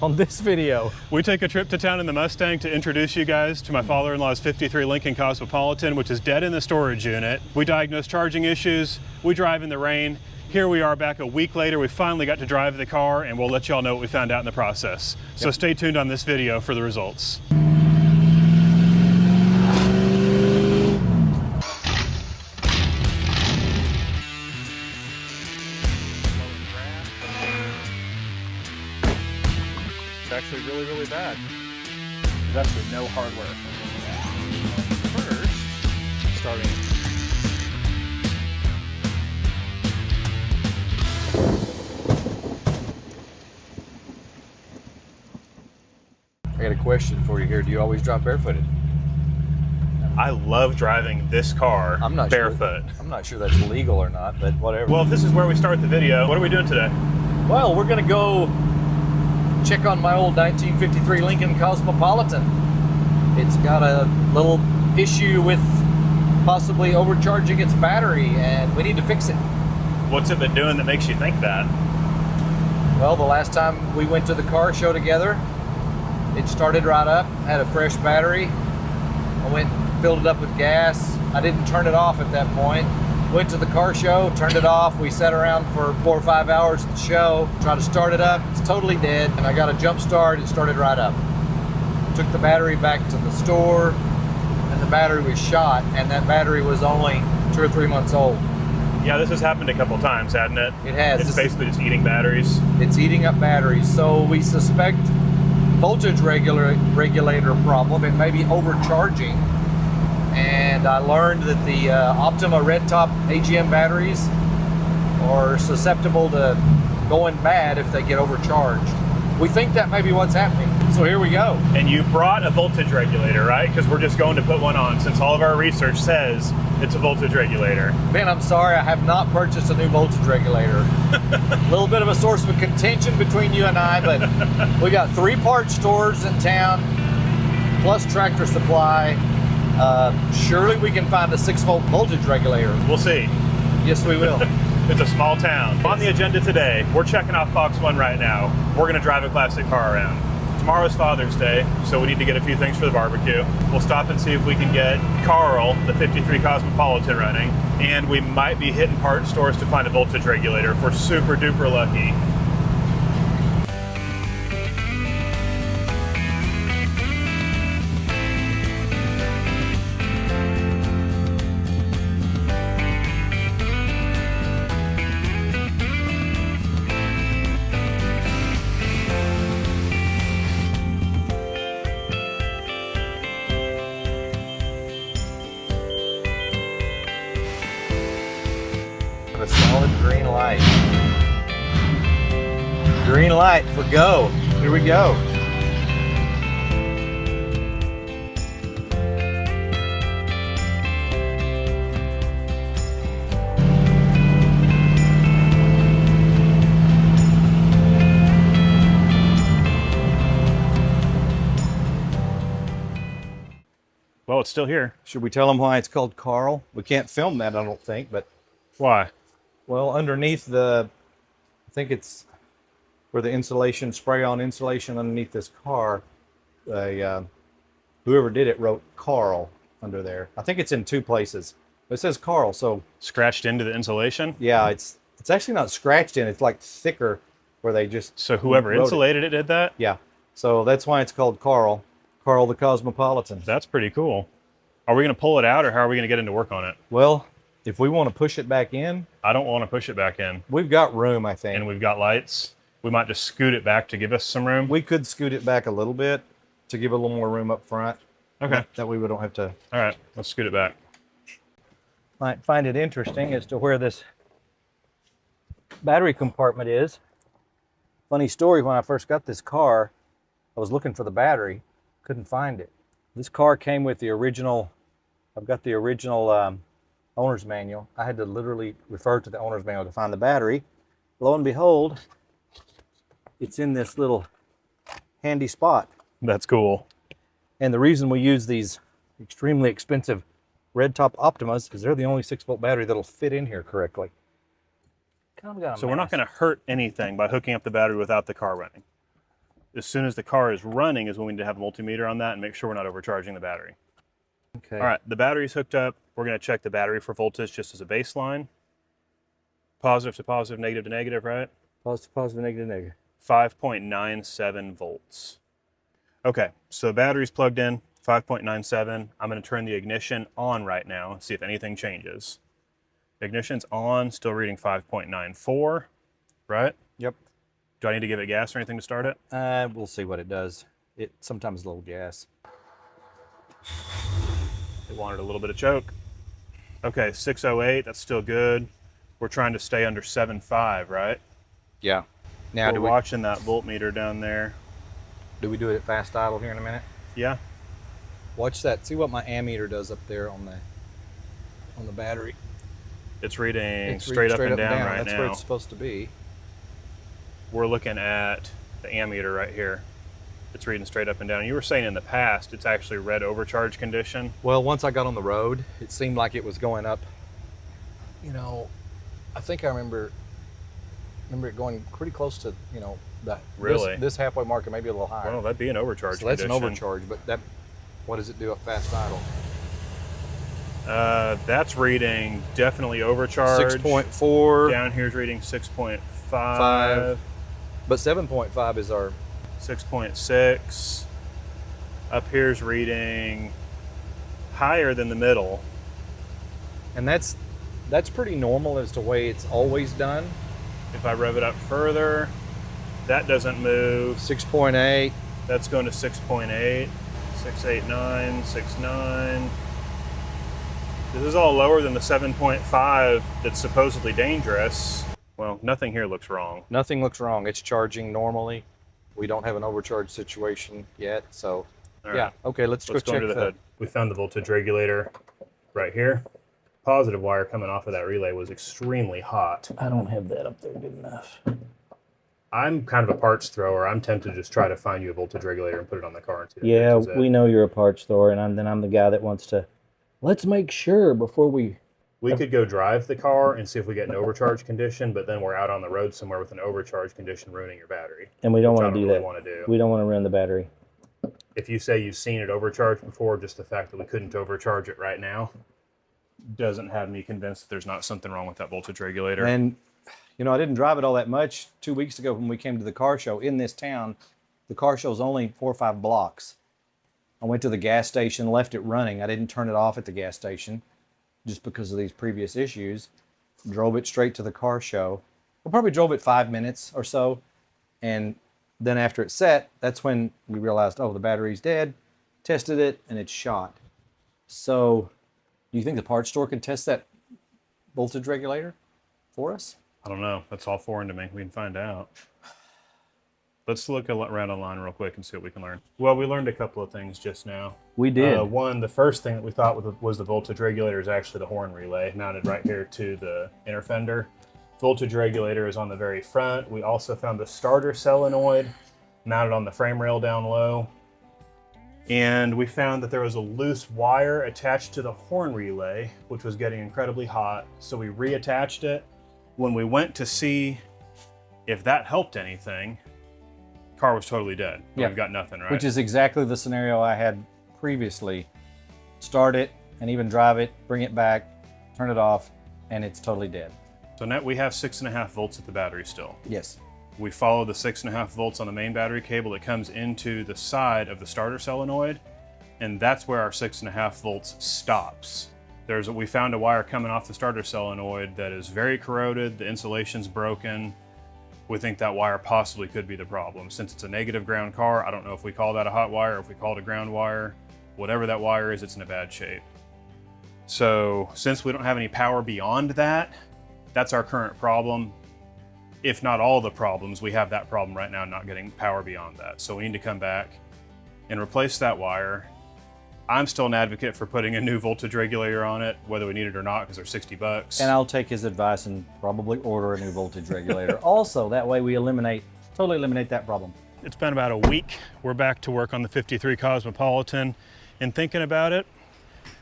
On this video, we take a trip to town in the Mustang to introduce you guys to my father-in-law's 53 Lincoln Cosmopolitan, which is dead in the storage unit. We diagnose charging issues, we drive in the rain. Here we are back a week later, we finally got to drive the car, and we'll let y'all know what we found out in the process. So stay tuned on this video for the results. It's actually really bad. There's actually no hardware. First, starting. I got a question for you here. Do you always drive barefooted? I love driving this car barefoot. I'm not sure that's legal or not, but whatever. Well, if this is where we start the video, what are we doing today? Well, we're gonna go check on my old 1953 Lincoln Cosmopolitan. It's got a little issue with possibly overcharging its battery, and we need to fix it. What's it been doing that makes you think that? Well, the last time we went to the car show together, it started right up, had a fresh battery. I went and filled it up with gas. I didn't turn it off at that point. Went to the car show, turned it off. We sat around for 4 or 5 hours at the show, tried to start it up. It's totally dead, and I got a jump start. It started right up. Took the battery back to the store, and the battery was shot, and that battery was only 2 or 3 months old. Yeah, this has happened a couple times, hasn't it? It has. It's basically just eating batteries. It's eating up batteries, so we suspect voltage regulator problem. It may be overcharging. And I learned that the Optima red top AGM batteries are susceptible to going bad if they get overcharged. We think that may be what's happening. So here we go. And you brought a voltage regulator, right? Because we're just going to put one on since all of our research says it's a voltage regulator. Ben, I'm sorry, I have not purchased a new voltage regulator. A little bit of a source of contention between you and I, but we got 3 parts stores in town, plus Tractor Supply. Surely we can find a 6-volt voltage regulator. We'll see. Yes, we will. It's a small town. On the agenda today, we're checking off box 1 right now. We're gonna drive a classic car around. Tomorrow's Father's Day, so we need to get a few things for the barbecue. We'll stop and see if we can get Carl, the 53 Cosmopolitan, running, and we might be hitting parts stores to find a voltage regulator if we're super duper lucky. A solid green light. Green light for go. Here we go. Well, it's still here. Should we tell them why it's called Carl? We can't film that, I don't think, but Why? well, underneath the, I think it's where the insulation, spray-on insulation underneath this car, whoever did it wrote Carl under there. I think it's in 2 places. But it says Carl, so Scratched into the insulation? yeah, it's actually not scratched in. It's like thicker where they just So whoever wrote insulated it did that? Yeah, so that's why it's called Carl. Carl the Cosmopolitan. That's pretty cool. Are we gonna pull it out, or how are we gonna get into work on it? Well, if we want to push it back in, I don't want to push it back in. we've got room, I think. And we've got lights. We might just scoot it back to give us some room. We could scoot it back a little bit to give a little more room up front. Okay. That way we don't have to. All right, let's scoot it back. Might find it interesting as to where this battery compartment is. Funny story, when I first got this car, I was looking for the battery, couldn't find it. This car came with the original, I've got the original owner's manual. I had to literally refer to the owner's manual to find the battery. Lo and behold, it's in this little handy spot. That's cool. And the reason we use these extremely expensive red top Optimas is because they're the only 6-volt battery that'll fit in here correctly. So we're not going to hurt anything by hooking up the battery without the car running. As soon as the car is running is when we need to have a multimeter on that and make sure we're not overcharging the battery. Okay. All right, the battery's hooked up. We're going to check the battery for voltage just as a baseline. Positive to positive, negative to negative, right? Positive, positive, negative, negative. 5.97 volts. Okay, so the battery's plugged in, 5.97. I'm going to turn the ignition on right now and see if anything changes. Ignition's on, still reading 5.94, right? Yep. Do I need to give it gas or anything to start it? We'll see what it does. It sometimes a little gas. It wanted a little bit of choke. Okay, 608, that's still good. We're trying to stay under 7.5, right? Yeah. Now, We're watching that voltmeter down there. do we do it at fast idle here in a minute? Yeah. Watch that. See what my ammeter does up there on the battery. It's reading It's straight reading up and down right That's now. where it's supposed to be. We're looking at the ammeter right here. It's reading straight up and down. You were saying in the past it's actually red overcharge condition. Well, once I got on the road, it seemed like it was going up. You know, I think I remember it going pretty close to, you know, Really? this halfway mark, and maybe a little higher. Well, that'd be an overcharge So that's condition. an overcharge, but what does it do at fast idle? That's reading definitely overcharge. 6.4. Down here's reading 6.5. 5. But 7.5 is our 6.6. Up here's reading higher than the middle. and that's pretty normal as to the way it's always done. If I rev it up further, that doesn't move. 6.8. That's going to 6.8, 6.89, 6.9. This is all lower than the 7.5 that's supposedly dangerous. Well, nothing here looks wrong. Nothing looks wrong. It's charging normally. We don't have an overcharge situation yet, so All right. yeah. Okay, let's go Let's go check into the hood. We found the voltage regulator right here. Positive wire coming off of that relay was extremely hot. I don't have that up there good enough. I'm kind of a parts thrower. I'm tempted to just try to find you a voltage regulator and put it on the car and see if it Yeah, fixes it. we know you're a parts thrower, and I'm the guy that wants to. Let's make sure before we. We could go drive the car and see if we get an overcharge condition, but then we're out on the road somewhere with an overcharge condition ruining your battery. And we don't Which I want to do really that. want to do. We don't want to run the battery. If you say you've seen it overcharged before, just the fact that we couldn't overcharge it right now doesn't have me convinced that there's not something wrong with that voltage regulator. And you know, I didn't drive it all that much 2 weeks ago when we came to the car show in this town. The car show's only 4 or 5 blocks. I went to the gas station, left it running. I didn't turn it off at the gas station just because of these previous issues. Drove it straight to the car show. We probably drove it 5 minutes or so. And then after it set, that's when we realized, oh, the battery's dead. Tested it, and it's shot. So, do you think the parts store can test that voltage regulator for us? I don't know. That's all foreign to me. We can find out. Let's look around online real quick and see what we can learn. Well, we learned a couple of things just now. We did. One, the first thing that we thought was the voltage regulator is actually the horn relay mounted right here to the inner fender. Voltage regulator is on the very front. We also found the starter solenoid mounted on the frame rail down low. And we found that there was a loose wire attached to the horn relay, which was getting incredibly hot. So we reattached it. When we went to see if that helped anything, car was totally dead. Yeah. We've got nothing, right? Which is exactly the scenario I had previously. Start it and even drive it, bring it back, turn it off, and it's totally dead. So now we have 6.5 volts at the battery still. Yes. We follow the 6.5 volts on the main battery cable that comes into the side of the starter solenoid, and that's where our 6.5 volts stops. We found a wire coming off the starter solenoid that is very corroded, the insulation's broken. We think that wire possibly could be the problem. Since it's a negative ground car, I don't know if we call that a hot wire or if we call it a ground wire. Whatever that wire is, it's in a bad shape. So since we don't have any power beyond that, that's our current problem. If not all the problems, we have that problem right now, not getting power beyond that. So we need to come back and replace that wire. I'm still an advocate for putting a new voltage regulator on it, whether we need it or not, because they're 60 bucks. And I'll take his advice and probably order a new voltage regulator. Also, that way we totally eliminate that problem. It's been about a week. We're back to work on the 53 Cosmopolitan, and thinking about it,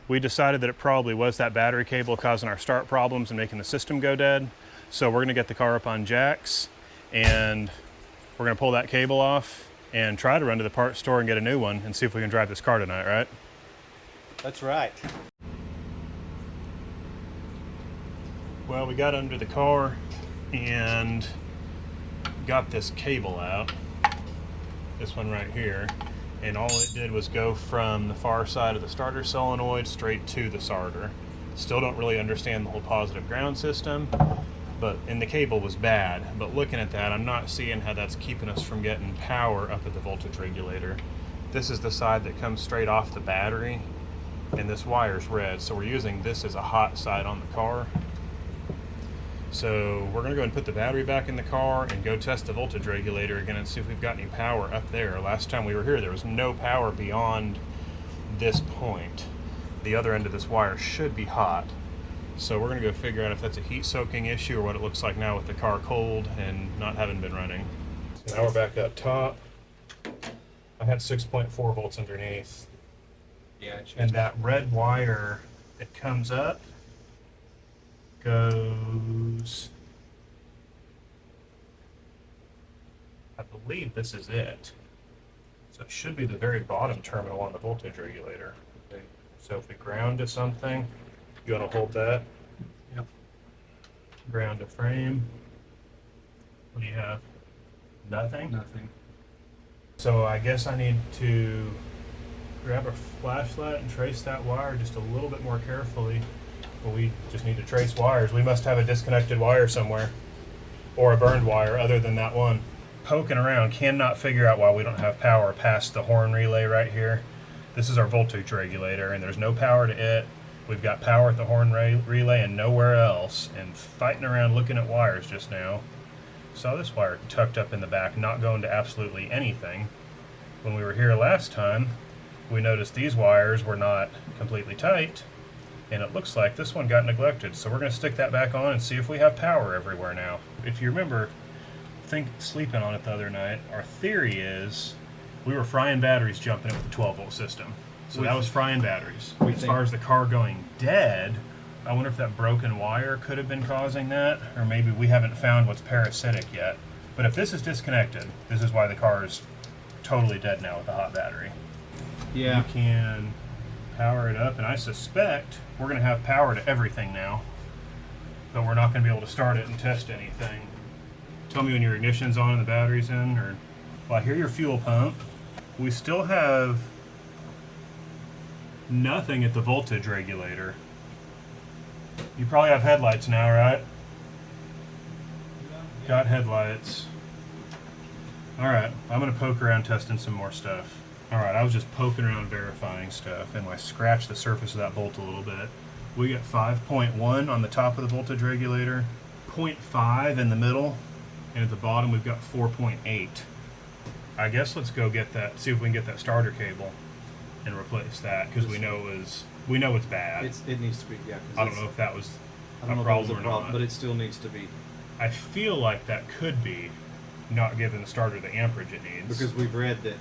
we decided that it probably was that battery cable causing our start problems and making the system go dead. So we're gonna get the car up on jacks, and we're gonna pull that cable off and try to run to the parts store and get a new one and see if we can drive this car tonight, right? That's right. Well, we got under the car and got this cable out, this one right here, and all it did was go from the far side of the starter solenoid straight to the starter. Still don't really understand the whole positive ground system, and the cable was bad. But looking at that, I'm not seeing how that's keeping us from getting power up at the voltage regulator. This is the side that comes straight off the battery, and this wire's red, so we're using this as a hot side on the car. So we're gonna go and put the battery back in the car and go test the voltage regulator again and see if we've got any power up there. Last time we were here, there was no power beyond this point. The other end of this wire should be hot. So we're gonna go figure out if that's a heat soaking issue or what it looks like now with the car cold and not having been running. So now we're back up top. I had 6.4 volts underneath. Yeah. And that red wire, it comes up, goes, I believe this is it. So it should be the very bottom terminal on the voltage regulator. Okay. So if we ground to something, you want to hold that? Yep. Ground to frame. What do you have? Nothing? Nothing. So I guess I need to grab a flashlight and trace that wire just a little bit more carefully. But we just need to trace wires. We must have a disconnected wire somewhere, or a burned wire other than that one. Poking around, cannot figure out why we don't have power past the horn relay right here. This is our voltage regulator, and there's no power to it. We've got power at the horn relay and nowhere else, and fighting around looking at wires just now. Saw this wire tucked up in the back, not going to absolutely anything. When we were here last time, we noticed these wires were not completely tight, and it looks like this one got neglected. So we're going to stick that back on and see if we have power everywhere now. If you remember, sleeping on it the other night, our theory is we were frying batteries jumping it with a 12-volt system. So that was frying batteries. As far as the car going dead, I wonder if that broken wire could have been causing that, or maybe we haven't found what's parasitic yet. But if this is disconnected, this is why the car is totally dead now with the hot battery. Yeah. You can power it up, and I suspect we're going to have power to everything now, but we're not going to be able to start it and test anything. Tell me when your ignition's on and the battery's in, or... Well, I hear your fuel pump. We still have nothing at the voltage regulator. You probably have headlights now, right? Got headlights. Alright, I'm going to poke around testing some more stuff. Alright, I was just poking around verifying stuff, and I scratched the surface of that bolt a little bit. We got 5.1 on the top of the voltage regulator, 0.5 in the middle, and at the bottom we've got 4.8. I guess let's go get that, see if we can get that starter cable and replace that, because we know it's bad. It needs to be, yeah. I don't know if that was I don't know a if that was problem a or problem, not. but it still needs to be. I feel like that could be not giving the starter the amperage it needs. Because we've read that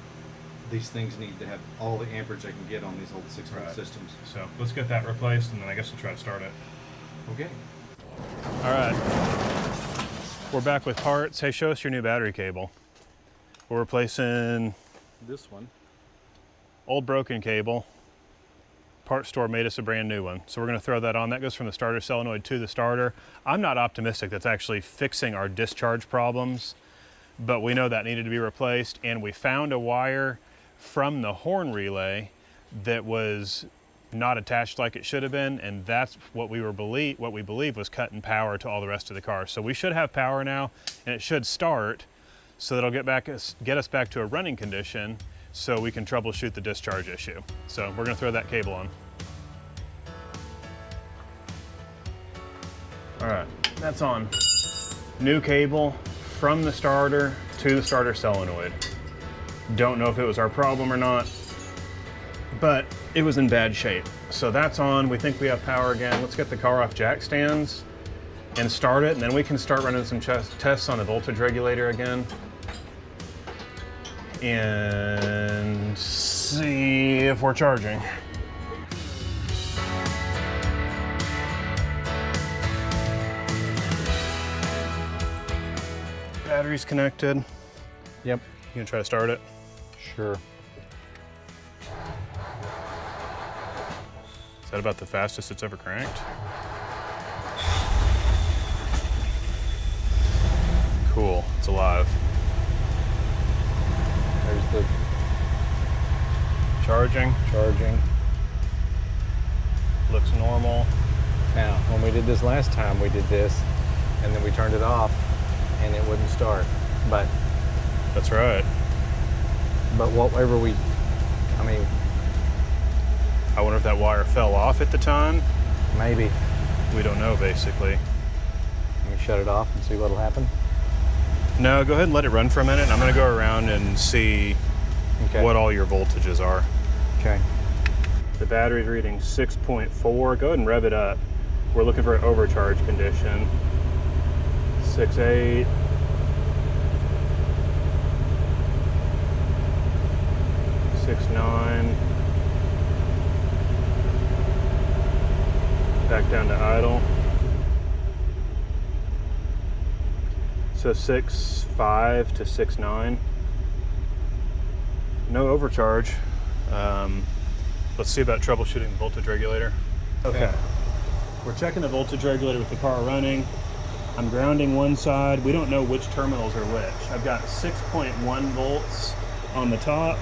these things need to have all the amperage they can get on these old 6-volt systems. So let's get that replaced, and then I guess we'll try to start it. Okay. All right, we're back with parts. Hey, show us your new battery cable. We're replacing This one. old broken cable. Part store made us a brand new one. So we're gonna throw that on. That goes from the starter solenoid to the starter. I'm not optimistic that's actually fixing our discharge problems, but we know that needed to be replaced, and we found a wire from the horn relay that was not attached like it should have been, and that's what we believe was cutting power to all the rest of the car. So we should have power now, and it should start, so that'll get us back to a running condition, so we can troubleshoot the discharge issue. So we're gonna throw that cable on. All right, that's on. New cable from the starter to the starter solenoid. Don't know if it was our problem or not, but it was in bad shape. So that's on. We think we have power again. Let's get the car off jack stands and start it, and then we can start running some tests on the voltage regulator again and see if we're charging. Battery's connected. Yep. You gonna try to start it? Sure. Is that about the fastest it's ever cranked? Cool, it's alive. There's the Charging, charging. looks normal. Now, when we did this last time, we did this, and then we turned it off, and it wouldn't start. But That's right. whatever we, I mean, I wonder if that wire fell off at the time. maybe. We don't know, basically. Let me shut it off and see what'll happen. No, go ahead and let it run for a minute. I'm gonna go around and see Okay. what all your voltages are. Okay. The battery's reading 6.4. Go ahead and rev it up. We're looking for an overcharge condition. 6.8. 6.9. Back down to idle. So 6.5 to 6.9. No overcharge. Let's see about troubleshooting the voltage regulator. Okay. We're checking the voltage regulator with the car running. I'm grounding one side. We don't know which terminals are which. I've got 6.1 volts on the top.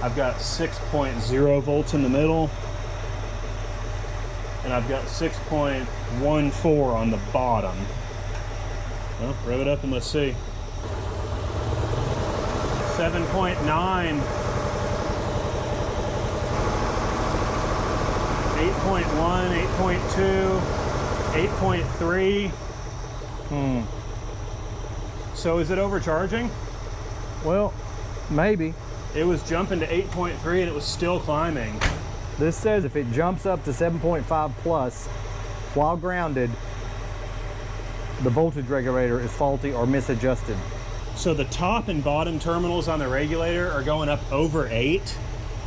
I've got 6.0 volts in the middle. And I've got 6.14 on the bottom. Well, rev it up and let's see. 7.9. 8.1, 8.2, 8.3. So is it overcharging? Well, maybe. It was jumping to 8.3 and it was still climbing. This says if it jumps up to 7.5 plus while grounded, the voltage regulator is faulty or misadjusted. So the top and bottom terminals on the regulator are going up over 8.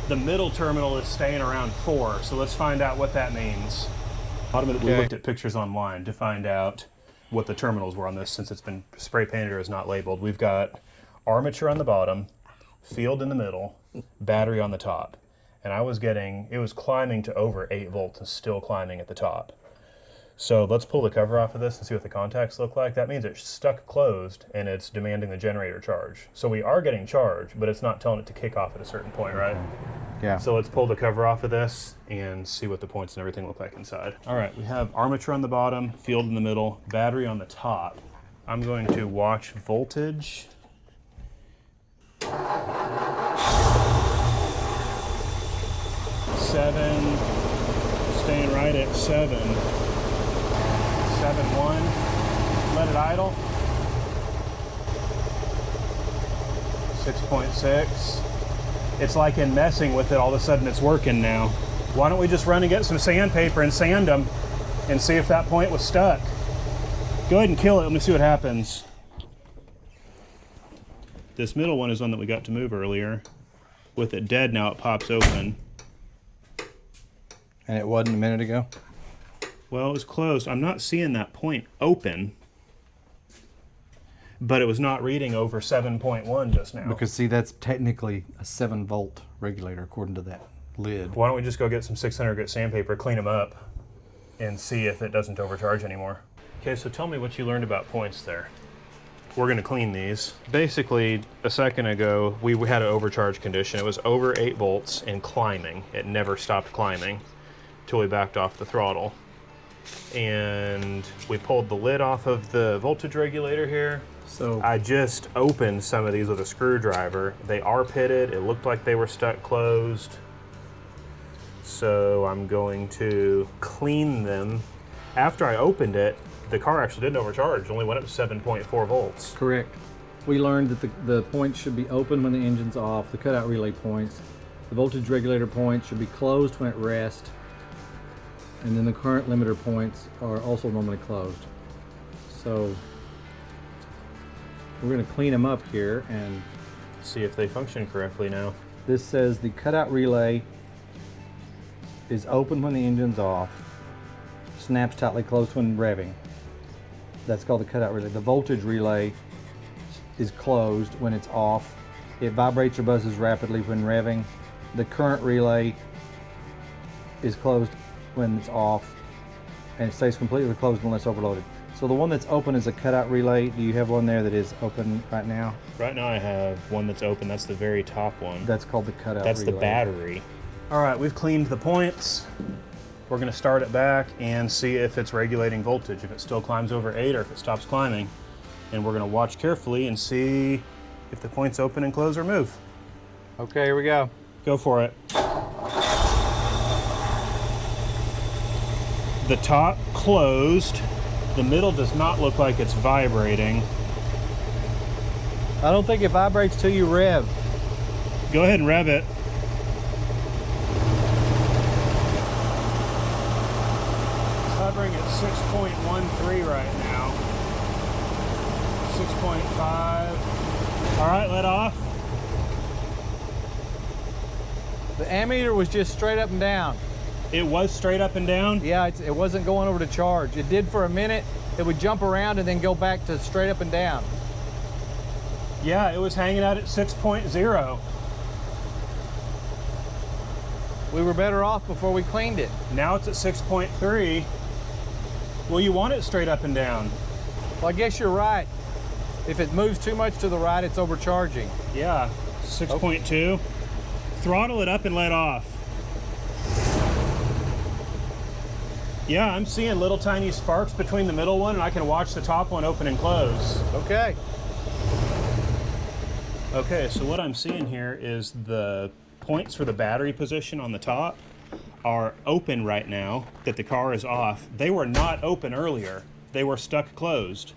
The middle terminal is staying around 4. So let's find out what that means. We looked at pictures online to find out what the terminals were on this, since it's been spray painted or is not labeled. We've got armature on the bottom, field in the middle, battery on the top. And it was climbing to over 8 volts and still climbing at the top. So let's pull the cover off of this and see what the contacts look like. That means it's stuck closed and it's demanding the generator charge. So we are getting charge, but it's not telling it to kick off at a certain point, right? Yeah. So let's pull the cover off of this and see what the points and everything look like inside. All right, we have armature on the bottom, field in the middle, battery on the top. I'm going to watch voltage. 7, staying right at 7. 7.1, let it idle. 6.6. It's like in messing with it, all of a sudden it's working now. Why don't we just run and get some sandpaper and sand them and see if that point was stuck. Go ahead and kill it, let me see what happens. This middle one is one that we got to move earlier. With it dead now, it pops open. And it wasn't a minute ago? Well, it was closed. I'm not seeing that point open, but it was not reading over 7.1 just now. Because see, that's technically a 7-volt regulator according to that lid. Why don't we just go get some 600 grit sandpaper, clean them up, and see if it doesn't overcharge anymore. Okay, so tell me what you learned about points there. We're gonna clean these. Basically, a second ago, we had an overcharge condition. It was over 8 volts and climbing. It never stopped climbing till we backed off the throttle. And we pulled the lid off of the voltage regulator here. So I just opened some of these with a screwdriver. They are pitted. It looked like they were stuck closed. So I'm going to clean them. After I opened it, the car actually didn't overcharge. It only went up to 7.4 volts. correct. We learned that the points should be open when the engine's off, the cutout relay points. The voltage regulator points should be closed when at rest. And then the current limiter points are also normally closed. So we're going to clean them up here, and See if they function correctly now. this says the cutout relay is open when the engine's off, snaps tightly closed when revving. That's called the cutout relay. The voltage relay is closed when it's off, It vibrates or buzzes rapidly when revving. The current relay is closed when it's off, and it stays completely closed unless overloaded. So the one that's open is a cutout relay. Do you have one there that is open right now? Right now I have one that's open. That's the very top one. That's called the cutout relay. That's the battery. All right, we've cleaned the points. We're gonna start it back and see if it's regulating voltage, if it still climbs over 8 or if it stops climbing. And we're gonna watch carefully and see if the points open and close or move. Okay, here we go. Go for it. The top closed. The middle does not look like it's vibrating. I don't think it vibrates till you rev. Go ahead and rev it. It's hovering at 6.13 right now. 6.5. All right, let off. The ammeter was just straight up and down. It was straight up and down? Yeah, it wasn't going over to charge. It did for a minute. It would jump around and then go back to straight up and down. Yeah, it was hanging out at 6.0. We were better off before we cleaned it. Now it's at 6.3. Well, you want it straight up and down. Well, I guess you're right. If it moves too much to the right, it's overcharging. Yeah, 6.2. Throttle it up and let off. Yeah, I'm seeing little tiny sparks between the middle one, and I can watch the top one open and close. Okay. Okay, so what I'm seeing here is the points for the battery position on the top are open right now that the car is off. They were not open earlier. They were stuck closed.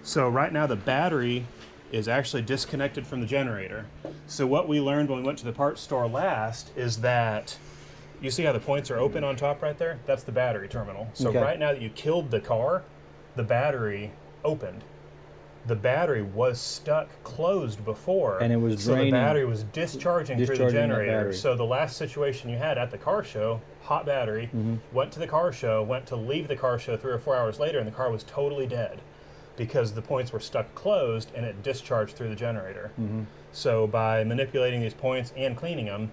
So right now the battery is actually disconnected from the generator. So what we learned when we went to the parts store last is that, you see how the points are open on top right there? That's the battery terminal. So Okay. right now that you killed the car, the battery opened. The battery was stuck closed before, And it was so draining- the battery was discharging through the discharging that generator. battery. So the last situation you had at the car show, hot battery, went to the car show, went to leave the car show 3 or 4 hours later, and the car was totally dead because the points were stuck closed and it discharged through the generator. So by manipulating these points and cleaning them,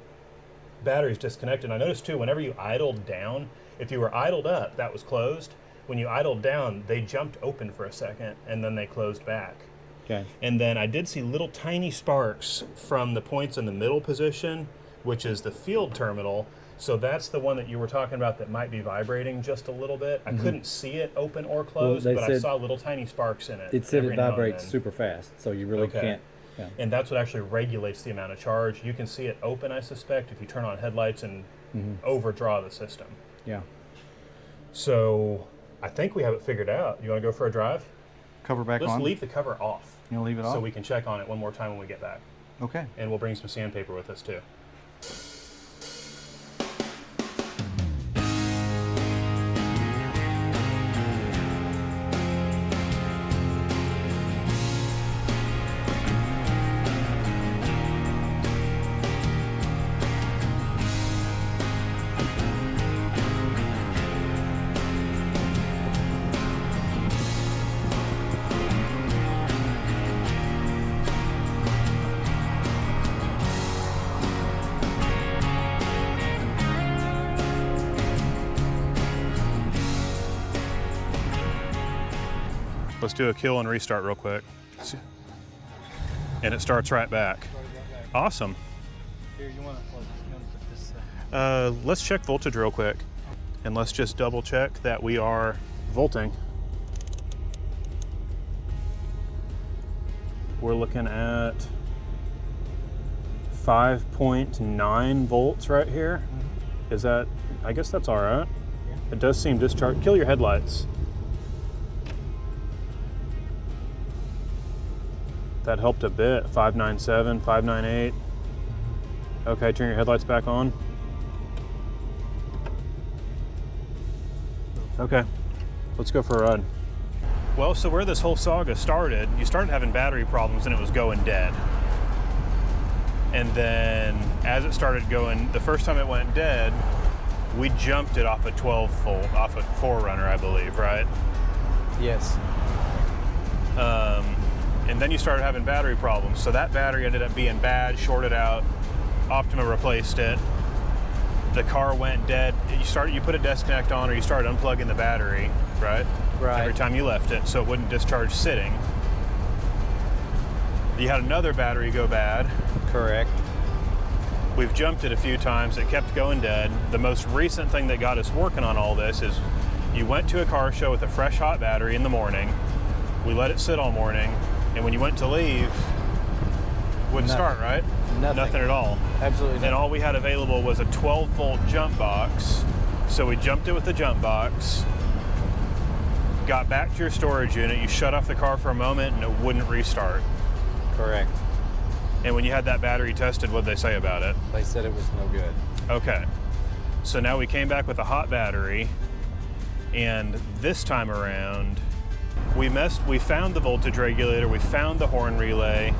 battery's disconnected. I noticed too, whenever you idled down, if you were idled up, that was closed. When you idled down, they jumped open for a second and then they closed back. Okay. And then I did see little tiny sparks from the points in the middle position, which is the field terminal. So that's the one that you were talking about that might be vibrating just a little bit. I couldn't see it open or closed, they but I said- saw little tiny sparks in it. It said every it now and vibrates then. super fast, so you really Okay. can't. Yeah. And that's what actually regulates the amount of charge. You can see it open, I suspect, if you turn on headlights and overdraw the system. Yeah. So I think we have it figured out. You want to go for a drive? Cover back Let's on. leave the cover off. You'll leave it so off? we can check on it one more time when we get back. Okay. And we'll bring some sandpaper with us too. Let's do a kill and restart real quick. And it starts right back. Awesome. Here, you want to put this. Let's check voltage real quick. And let's just double check that we are volting. We're looking at 5.9 volts right here. Is that, I guess that's all right. Yeah. It does seem discharged. Kill your headlights. That helped a bit. 597, 598. Okay, turn your headlights back on. Okay, let's go for a ride. Well, so where this whole saga started, you started having battery problems and it was going dead. And then as it started going, the first time it went dead, we jumped it off a 12 volt, off a 4Runner, I believe, right? Yes. And then you started having battery problems. So that battery ended up being bad, shorted out. Optima replaced it. The car went dead. You put a disconnect on, or you started unplugging the battery, right? Right. Every time you left it, so it wouldn't discharge sitting. You had another battery go bad. Correct. We've jumped it a few times. It kept going dead. The most recent thing that got us working on all this is you went to a car show with a fresh hot battery in the morning. We let it sit all morning, and when you went to leave, wouldn't start, right? Nothing at all. Absolutely And nothing. all we had available was a 12-volt jump box. So we jumped it with the jump box, got back to your storage unit, you shut off the car for a moment, and it wouldn't restart. Correct. And when you had that battery tested, what'd they say about it? They said it was no good. Okay. So now we came back with a hot battery, and this time around, we found the voltage regulator, we found the horn relay,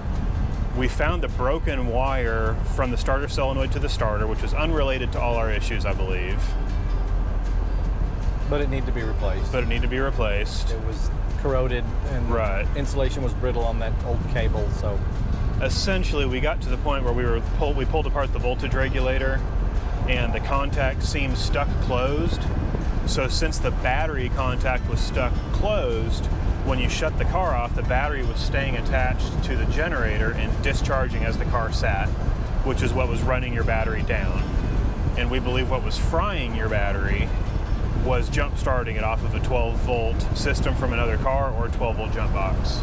we found the broken wire from the starter solenoid to the starter, which was unrelated to all our issues, I believe. But it needed to be replaced. But it needed to be replaced. It was corroded, and Right. insulation was brittle on that old cable, so. Essentially, we got to the point where we pulled apart the voltage regulator, and the contact seemed stuck closed. So since the battery contact was stuck closed, when you shut the car off, the battery was staying attached to the generator and discharging as the car sat, which is what was running your battery down. And we believe what was frying your battery was jump starting it off of a 12-volt system from another car or a 12-volt jump box.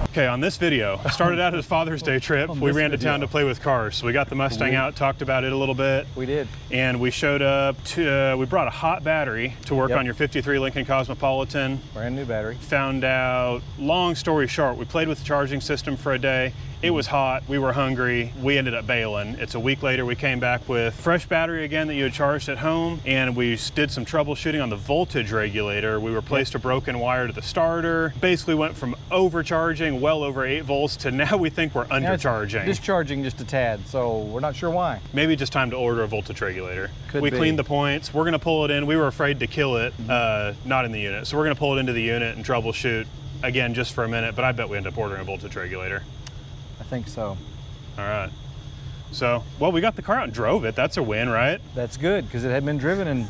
Okay, on this video, started out as Father's Day trip. We ran to town to play with cars. So we got the Mustang out, talked about it a little bit. We did. And we showed up to, we brought a hot battery to work Yep. on your 53 Lincoln Cosmopolitan. Brand new battery. Found out, long story short, we played with the charging system for a day. It was hot, we were hungry, we ended up bailing. It's a week later, we came back with fresh battery again that you had charged at home, and we did some troubleshooting on the voltage regulator. We replaced a broken wire to the starter, basically went from overcharging well over 8 volts to now we think we're undercharging. Discharging just a tad, so we're not sure why. Maybe just time to order a voltage regulator. Could we be. cleaned the points, we're gonna pull it in. We were afraid to kill it, not in the unit. So we're gonna pull it into the unit and troubleshoot, again, just for a minute, but I bet we end up ordering a voltage regulator. I think so. All right. So, well, we got the car out and drove it. That's a win, right? That's good, because it had been driven in,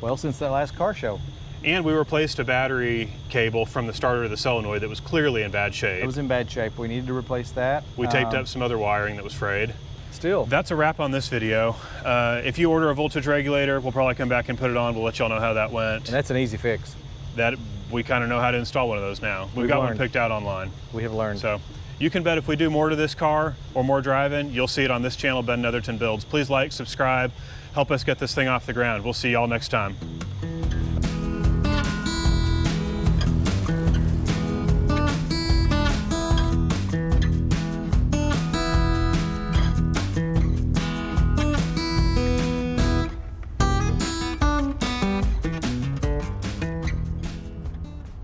well, since that last car show. And we replaced a battery cable from the starter to the solenoid that was clearly in bad shape. It was in bad shape. We needed to replace that. We taped up some other wiring that was frayed. Still. That's a wrap on this video. If you order a voltage regulator, we'll probably come back and put it on. We'll let y'all know how that went. And that's an easy fix. That we kind of know how to install one of those now. We've got one picked out online. We have learned. So you can bet if we do more to this car or more driving, you'll see it on this channel, Ben Netherton Builds. Please like, subscribe, help us get this thing off the ground. We'll see y'all next time.